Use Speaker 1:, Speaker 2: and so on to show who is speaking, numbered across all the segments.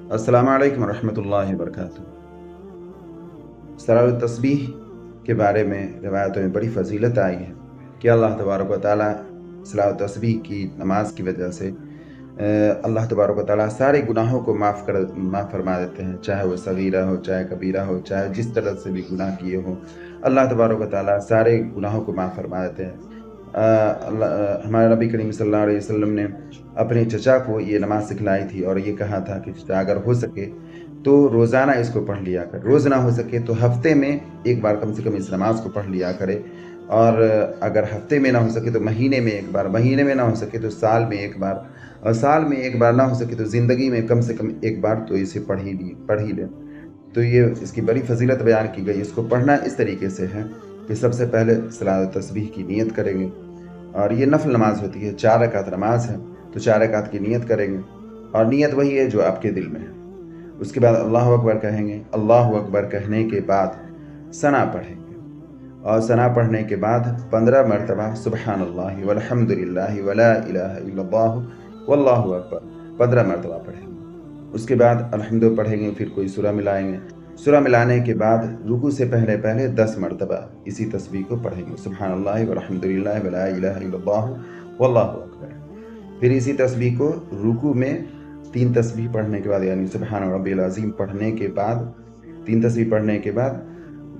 Speaker 1: अस्सलामु अलैकुम रहमतुल्लाहि व बरकातुहू। सलात तस्बीह के बारे में रिवायतों में बड़ी फजीलत आई है कि अल्लाह तबारक व तआला सलात तस्बीह की नमाज की वजह से अल्लाह तबारक व तआला सारे गुनाहों को माफ़ फरमा देते हैं, चाहे वो सगीरा हो, चाहे कबीरा हो, चाहे जिस तरह से भी गुनाह किए हों, अल्लाह तबारक व तआला सारे गुनाहों को माफ़ फरमा देते हैं। हमारे नबी करीम सल्लल्लाहु अलैहि वसल्लम ने अपने चचा को ये नमाज सिखलाई थी और ये कहा था कि चचा अगर हो सके तो रोज़ाना इसको पढ़ लिया कर, रोज़ ना हो सके तो हफ्ते में एक बार कम से कम इस नमाज को पढ़ लिया करे, और अगर हफ्ते में ना हो सके तो महीने में एक बार, महीने में ना हो सके तो साल में एक बार, और साल में एक बार ना हो सके तो ज़िंदगी में कम से कम एक बार तो इसे पढ़ ही लें। तो ये इसकी बड़ी फजीलत बयान की गई। इसको पढ़ना इस तरीके से है कि सबसे पहले सलात तस्बीह की नियत करेंगे, और ये नफल नमाज होती है, 4 रकात नमाज है, तो 4 रकात की नियत करेंगे, और नियत वही है जो आपके दिल में है। उसके बाद अल्लाहु अकबर कहेंगे। अल्लाहु अकबर कहने के बाद सना पढ़ेंगे, और सना पढ़ने के बाद 15 मरतबा सुबहानल्लाहि वल्हम्दुलिल्लाहि वला इलाहा इल्लल्लाहु वल्लाहु अकबर 15 मरतबा पढ़ेंगे। उसके बाद अल्हम्दु पढ़ेंगे, फिर कोई सूरा मिलाएंगे। सूरा मिलाने के बाद रुकू से पहले 10 मरतबा इसी तस्बीह को पढ़ेंगे, सुबहानल्लाहि वल्हम्दुलिल्लाहि वला इलाहा इल्लल्लाहु वल्लाहु अकबर। फिर इसी तस्बीह को रुकू में 3 तस्बीह पढ़ने के बाद, यानी सुबहान रब्बिल अज़ीम पढ़ने के बाद, 3 तस्बीह पढ़ने के बाद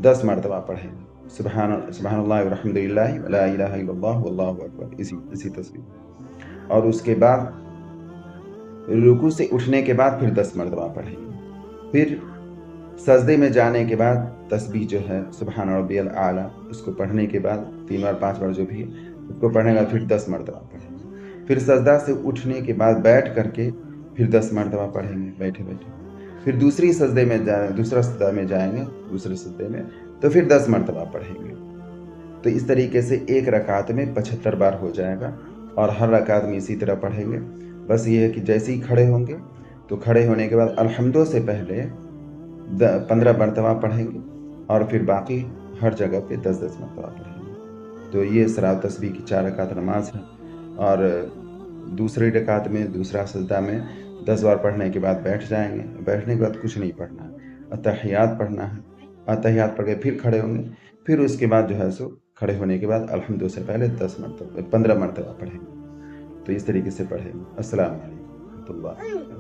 Speaker 1: 10 मरतबा पढ़ेंगे, सुबहानल्लाहि वल्हम्दुलिल्लाहि वला इलाहा इल्लल्लाहु वल्लाहु अकबर, इसी तस्बीह। और उसके बाद रुकू से उठने के बाद फिर 10 मरतबा पढ़ेंगे। फिर सजदे में जाने के बाद तस्बीह जो है सुबहान रब्बियल आला, उसको पढ़ने के बाद 3 बार 5 बार जो भी है उसको पढ़ने के बाद फिर 10 मरतबा पढ़ेंगे। फिर सजदा से उठने के बाद बैठ करके फिर 10 मरतबा पढ़ेंगे बैठे बैठे। फिर दूसरा सजदा में जाएंगे, दूसरे सजदे में, तो फिर 10 मरतबा पढ़ेंगे। तो इस तरीके से एक रकात में 75 बार हो जाएगा, और हर रकात में इसी तरह पढ़ेंगे। बस ये है कि जैसे ही खड़े होंगे तो खड़े होने के बाद अल्हम्दु से पहले 15 मरतबा पढ़ेंगे, और फिर बाकी हर जगह पे 10-10 मरतबा पढ़ेंगे। तो ये सलात तस्बीह की 4 रकात नमाज है। और दूसरी रकात में दूसरा सजदा में 10 बार पढ़ने के बाद बैठ जाएंगे। बैठने के बाद कुछ नहीं पढ़ना है, अत्तहियात पढ़ना है। अत्तहियात पढ़ के फिर खड़े होंगे, फिर उसके बाद जो है सो खड़े होने के बाद अल्हम्दु से पहले 15 मरतबा पढ़ेंगे। तो इस तरीके से पढ़ेंगे। अस्सलाम वालेकुम।